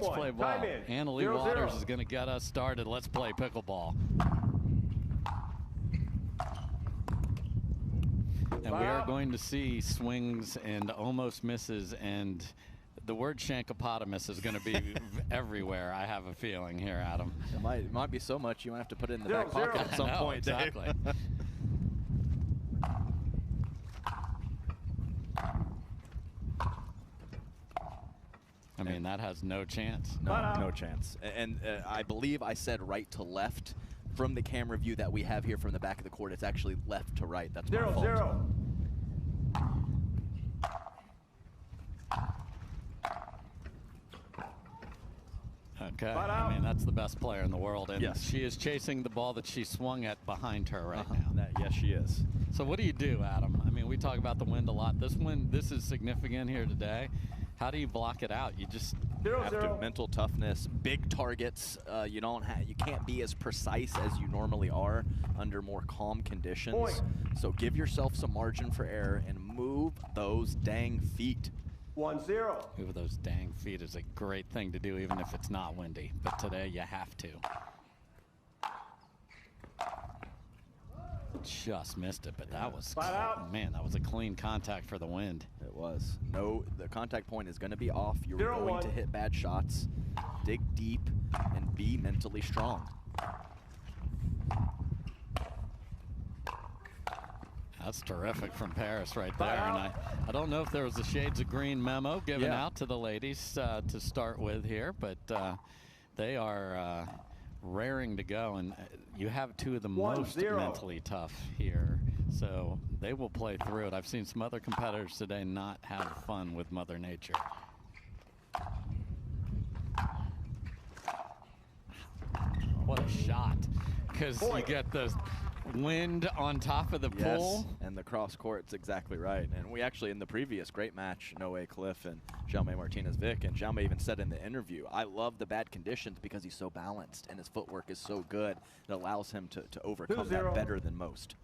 let's play ball. Annalie Waters is going to get us started. Let's play pickleball. And we are going to see swings and almost misses, and the word shankopotamus is going to be everywhere, I have a feeling here, Adam. It might be so much you might have to put it in the back pocket at some point, exactly. I mean, that has no chance. No chance. And I believe I said right to left. From the camera view that we have here from the back of the court, it's actually left to right. That's my fault. 0-0. Okay, I mean, that's the best player in the world, and yes. She is chasing the ball that she swung at behind her right now. Yes, she is. So what do you do, Adam? I mean, we talk about the wind a lot. This is significant here today. How do you block it out? You just have to. Mental toughness, big targets. You can't be as precise as you normally are under more calm conditions. Point. So give yourself some margin for error and move those dang feet. 1-0. Move those dang feet is a great thing to do, even if it's not windy. But today you have to. Just missed it, but that was, man, that was a clean contact for the wind. It was. No, the contact point is going to be off. You're going to hit bad shots. Dig deep and be mentally strong. That's terrific from Parris right there. And I don't know if there was a Shades of Green memo given out to the ladies to start with here, but they are raring to go, and you have two of the most mentally tough here, so they will play through it. I've seen some other competitors today not have fun with Mother Nature. What a shot, because you get the wind on top of the pool. And the cross court's exactly right. And we actually, in the previous great match, Noe Cliff and Jaume Martinez-Vic, and Jaume even said in the interview, I love the bad conditions because he's so balanced and his footwork is so good. It allows him to overcome that better than most.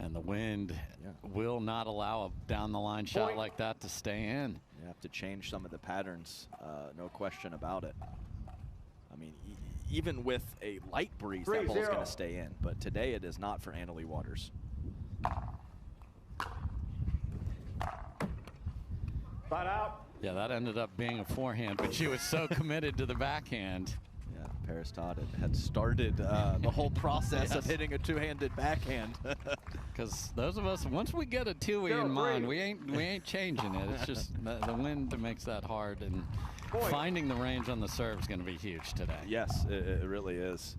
And the wind will not allow a down-the-line shot like that to stay in. You have to change some of the patterns, no question about it. I mean, even with a light breeze, that ball's going to stay in. But today it is not for Annalie Waters. Flat out. Yeah, that ended up being a forehand, but she was so committed to the backhand. Yeah, Parris Todd had started the whole process of hitting a two-handed backhand. Because those of us, once we get a two-way in mind, we ain't changing it. It's just the wind makes that hard, and finding the range on the serve is going to be huge today. Yes, it really is.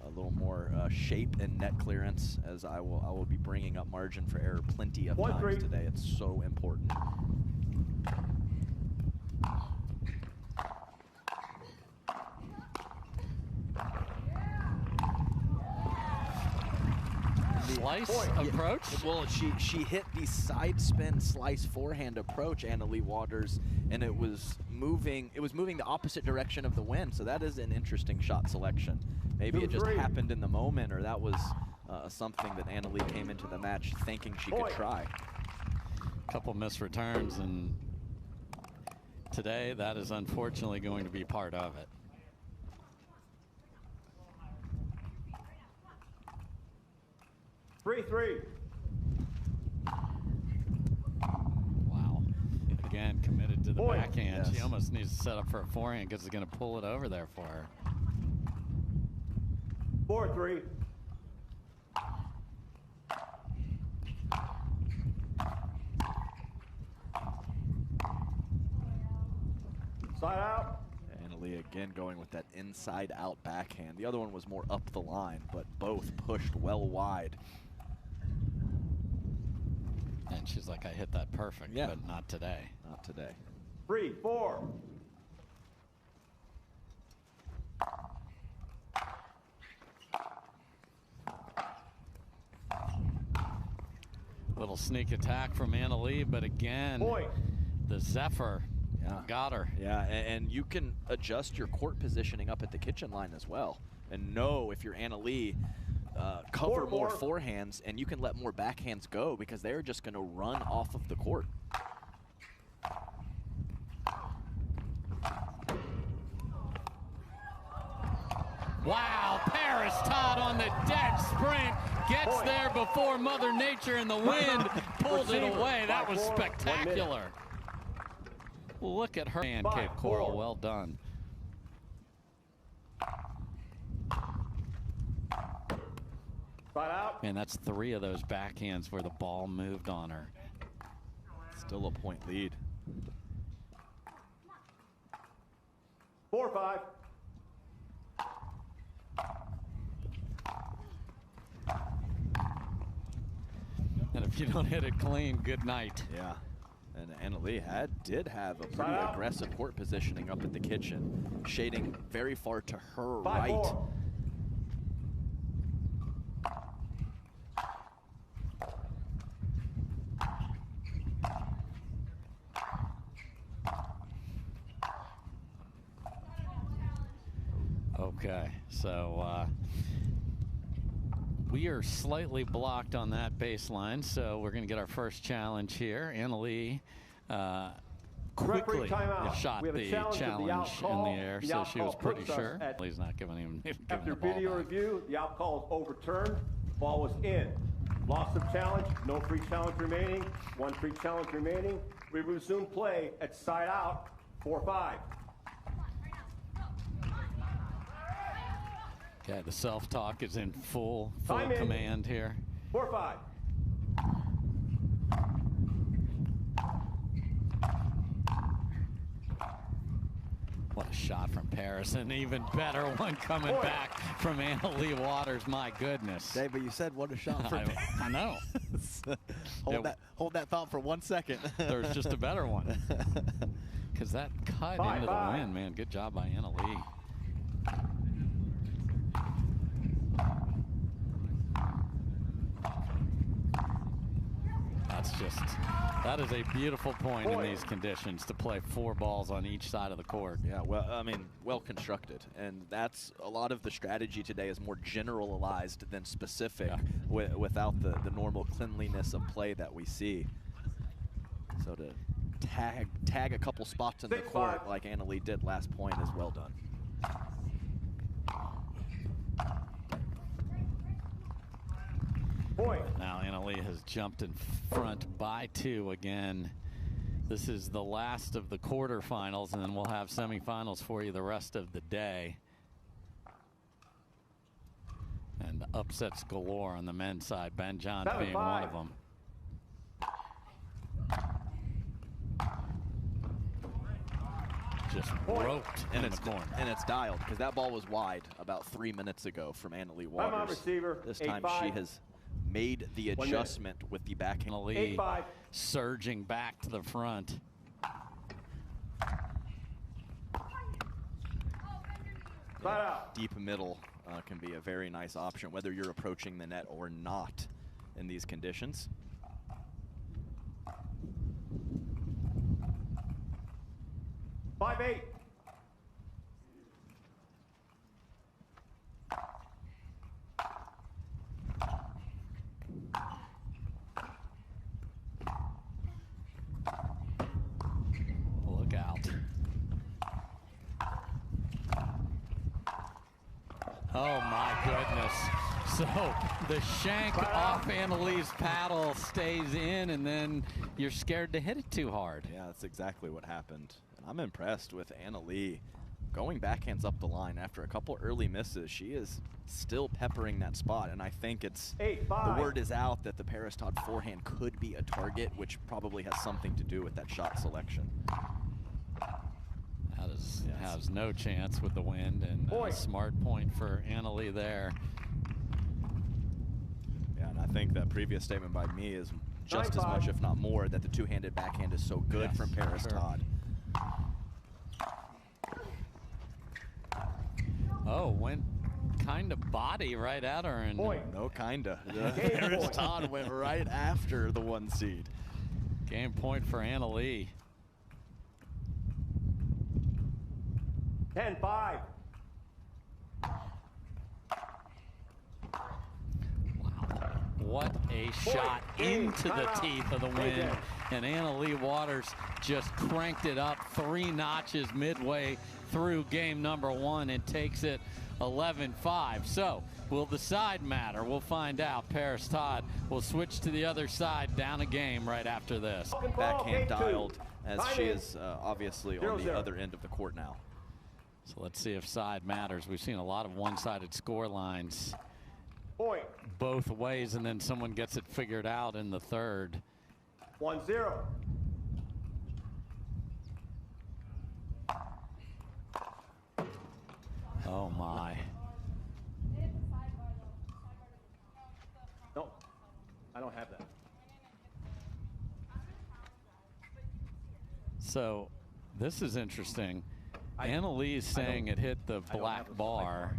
A little more shape and net clearance, as I will be bringing up margin for error plenty of times today. It's so important. Slice approach? Well, she hit the side spin slice forehand approach, Annalie Waters, and it was moving the opposite direction of the wind. So that is an interesting shot selection. Maybe it just happened in the moment, or that was something that Annalie came into the match thinking she could try. Couple missed returns, and today that is unfortunately going to be part of it. Wow. Again, committed to the backhand. She almost needs to set up for a forehand because it's going to pull it over there for her. 4-3. Side out. Annalie again going with that inside out backhand. The other one was more up the line, but both pushed well wide. And she's like, I hit that perfect, but not today. Not today. 3-4. Little sneak attack from Annalie, but again, the Zephyr got her. Yeah, and you can adjust your court positioning up at the kitchen line as well. And know if you're Annalie, cover more forehands, and you can let more backhands go because they're just going to run off of the court. Wow, Parris Todd on the dead sprint, gets there before Mother Nature and the wind pulled it away. That was spectacular. Look at her pancake, Coral, well done. And that's 3 of those backhands where the ball moved on her. Still a point lead. 4-5. And if you don't hit it clean, good night. Yeah. And Annalie did have a pretty aggressive court positioning up at the kitchen, shading very far to her right. Okay, so we are slightly blocked on that baseline, so we're going to get our first challenge here. Annalie quickly shot the challenge in the air, so she was pretty sure. Lee's not giving him After the ball video back. review, the out call is overturned. Ball was in. Loss of challenge, no free challenge remaining, 1 free challenge remaining. We resume play at side out, 4-5. Okay, the self-talk is in full command here. 4-5. What a shot from Parris, an even better one coming back from Annalie Waters. My goodness. Dave, but you said what a shot from I know. hold that thought for 1 second. There's just a better one. Because that cut into the wind, man. Good job by Annalie. That is a beautiful point in these conditions, to play 4 balls on each side of the court. Yeah, well, I mean, well constructed. And that's a lot of the strategy today is more generalized than specific, without the normal cleanliness of play that we see. So to tag a couple spots in the court like Annalie did last point is well done. Now Annalie has jumped in front by 2 again. This is the last of the quarterfinals, and then we'll have semifinals for you the rest of the day. And upsets galore on the men's side, Ben Johns being one of them. Just roped in the corner. And it's dialed, because that ball was wide about 3 minutes ago from Annalie Waters. This time she has made the adjustment with the backhand. Leigh surging back to the front. Deep middle can be a very nice option, whether you're approaching the net or not in these conditions. Five, 8. Look out. Oh my goodness. So the shank off Annalie's paddle stays in, and then you're scared to hit it too hard. Yeah, that's exactly what happened. And I'm impressed with Annalie going backhands up the line after a couple early misses. She is still peppering that spot, and I think it's the word is out that the Parris Todd forehand could be a target, which probably has something to do with that shot selection. That is, has no chance with the wind, and a smart point for Annalie there. Yeah, and I think that previous statement by me is just as much, if not more, that the two-handed backhand is so good from Parris Todd. Oh, went kind of body right at her. And no kinda. Parris Todd went right after the 1 seed. Game point for Annalie. 10-5. what a shot into the teeth of the wind. And Annalie Waters just cranked it up 3 notches midway through game number 1 and takes it 11-5. So will the side matter? We'll find out. Parris Todd will switch to the other side, down a game right after this. Backhand dialed, as she is obviously on the other end of the court now. So let's see if side matters. We've seen a lot of one-sided score lines both ways, and then someone gets it figured out in the third. 1-0. Oh my. No, I don't have that. So this is interesting. Annalie is saying it hit the black bar.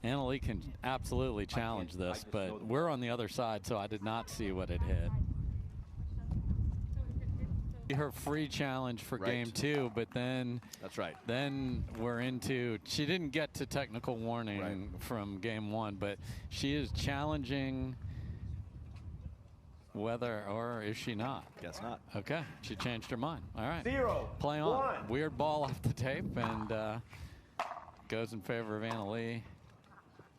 Annalie can absolutely challenge this, but we're on the other side, so I did not see what it hit. Her free challenge for game 2, but then then we're into, she didn't get to technical warning from game 1, but she is challenging whether, or is she not? Guess not. Okay, she changed her mind. All right, 0, play on. 1. Weird ball off the tape, and goes in favor of Annalie.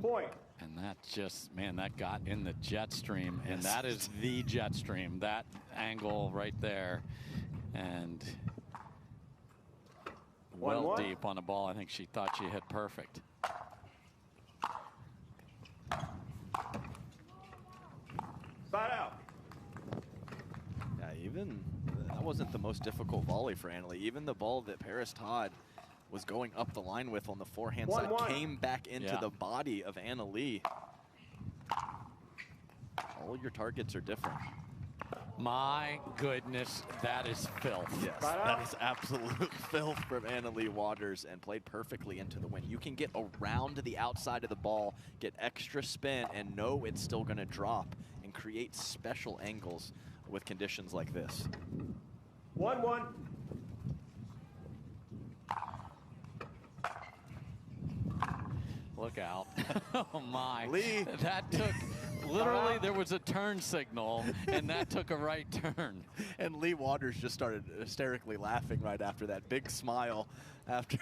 Point. And that just, man, that got in the jet stream, and that is the jet stream, that angle right there. And well deep on the ball. I think she thought she hit perfect. Side out. Yeah, even that wasn't the most difficult volley for Annalie. Even the ball that Parris Todd was going up the line with on the forehand side came back into the body of Annalie. All your targets are different. My goodness, that is filth. Yes, that is absolute filth from Annalie Waters, and played perfectly into the wind. You can get around the outside of the ball, get extra spin, and know it's still going to drop, and create special angles with conditions like this. 1-1. Look out. Oh my. Leigh. That took, literally there was a turn signal, and that took a right turn. And Leigh Waters just started hysterically laughing right after that. Big smile after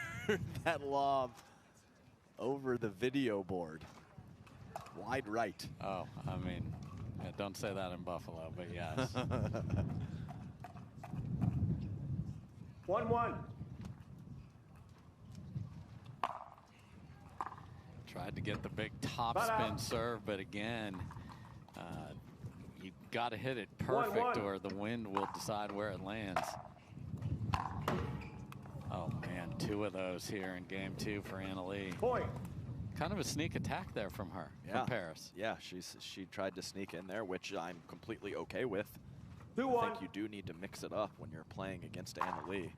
that lob over the video board. Wide right. Oh, I mean, yeah, don't say that in Buffalo, but yes. 1-1. Tried to get the big top spin serve, but again, you got to hit it perfect, or the wind will decide where it lands. Oh man, 2 of those here in game 2 for Annalie. Point. Kind of a sneak attack there from her, from Parris. Yeah, she tried to sneak in there, which I'm completely okay with. 2-1. I think you do need to mix it up when you're playing against Annalie.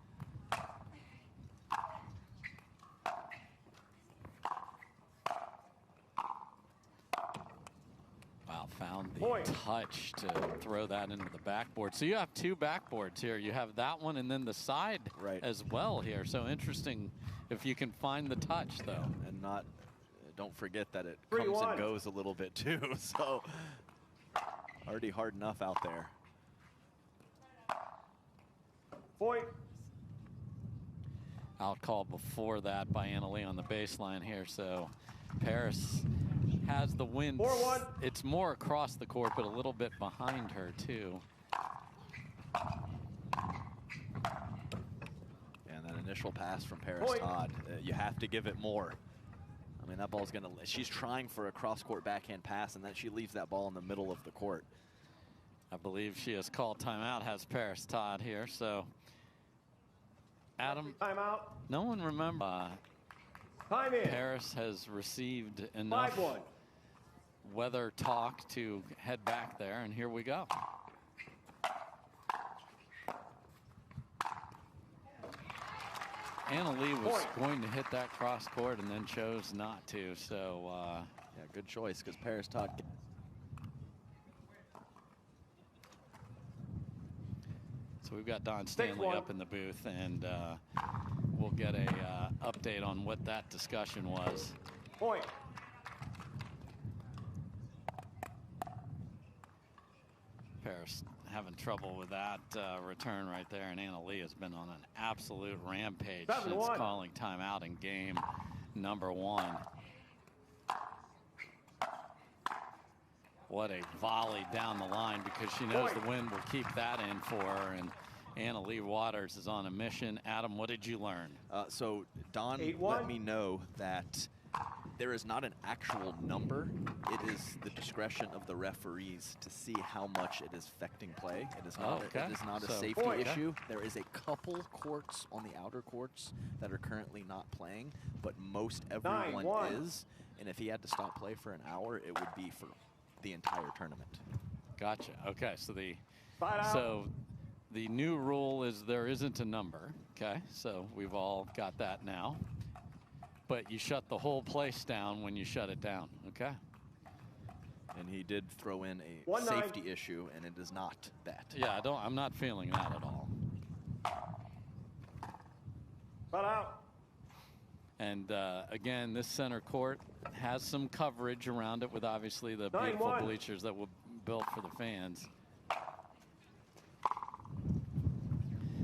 Wow, found the touch to throw that into the backboard. So you have 2 backboards here. You have that one and then the side as well here. So interesting if you can find the touch, though. And not, don't forget that it comes and goes a little bit too. So already hard enough out there. Point. Out call before that by Annalie on the baseline here. So Parris has the wind. 4-1. It's more across the court, but a little bit behind her too. And that initial pass from Parris Todd, you have to give it more. I mean, that ball's gonna, she's trying for a cross-court backhand pass, and then she leaves that ball in the middle of the court. I believe she has called timeout, has Parris Todd here. So Adam, timeout. No one remembers. Time in. Parris has received enough 5-1. weather talk to head back there, and here we go. Annalie was going to hit that cross court and then chose not to. So yeah, good choice, because Parris Todd. So we've got Don Stanley up in the booth, and we'll get a update on what that discussion was. Point. Parris having trouble with that return right there, and Annalie has been on an absolute rampage since calling timeout in game number 1. What a volley down the line, because she knows the wind will keep that in for her, and Annalie Waters is on a mission. Adam, what did you learn? So Don let me know that there is not an actual number. It is the discretion of the referees to see how much it is affecting play. It is not, it is not a safety issue. There is a couple courts on the outer courts that are currently not playing, but most everyone is. And if he had to stop play for an hour, it would be for the entire tournament. Gotcha. Okay, so the new rule is there isn't a number. Okay, so we've all got that now. But you shut the whole place down when you shut it down. Okay. And he did throw in a safety issue, and it is not that. Yeah, I'm not feeling that at all. Out. And again, this center court has some coverage around it with obviously the beautiful bleachers that were built for the fans.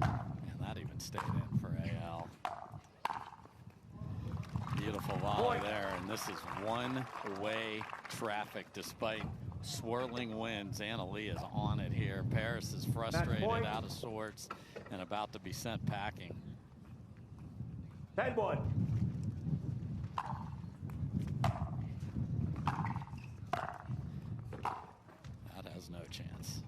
And that even stayed in for AL. Beautiful volley there, and this is one-way traffic despite swirling winds. Annalie is on it here. Parris is frustrated, out of sorts, and about to be sent packing. 10-1. That has no chance.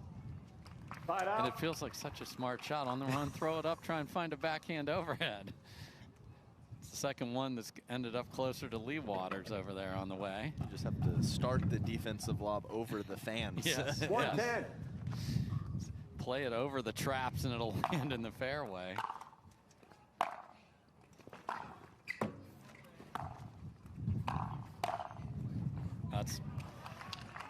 Side out. And it feels like such a smart shot. On the run, throw it up, try and find a backhand overhead. It's the second one that's ended up closer to Leigh Waters over there on the way. You just have to start the defensive lob over the fans. Yes. 110. Yes. Play it over the traps and it'll land in the fairway. That's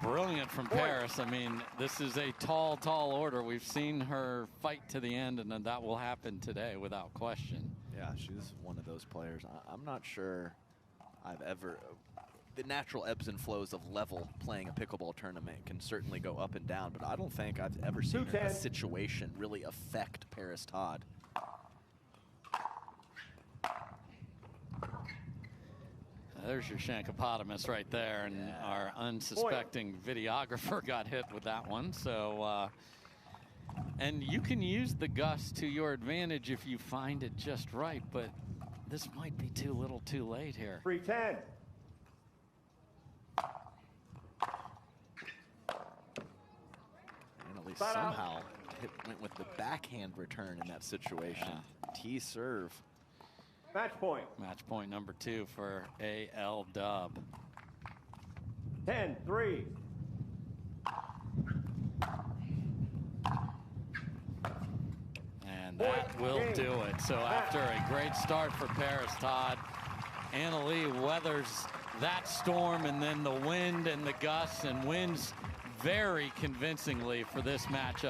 brilliant from Parris. I mean, this is a tall, tall order. We've seen her fight to the end, and that will happen today without question. Yeah, she's one of those players. I'm not sure I've ever... The natural ebbs and flows of level playing a pickleball tournament can certainly go up and down, but I don't think I've ever seen a situation really affect Parris Todd. There's your Shankopotamus right there, and our unsuspecting videographer got hit with that one. So, and you can use the gust to your advantage if you find it just right, but this might be too little too late here. 310. Annalie somehow went with the backhand return in that situation. T serve. Match point. Match point number 2 for AL Dub. 10-3. And that will do it. So after a great start for Parris Todd, Annalie weathers that storm and then the wind and the gusts, and wins very convincingly for this matchup.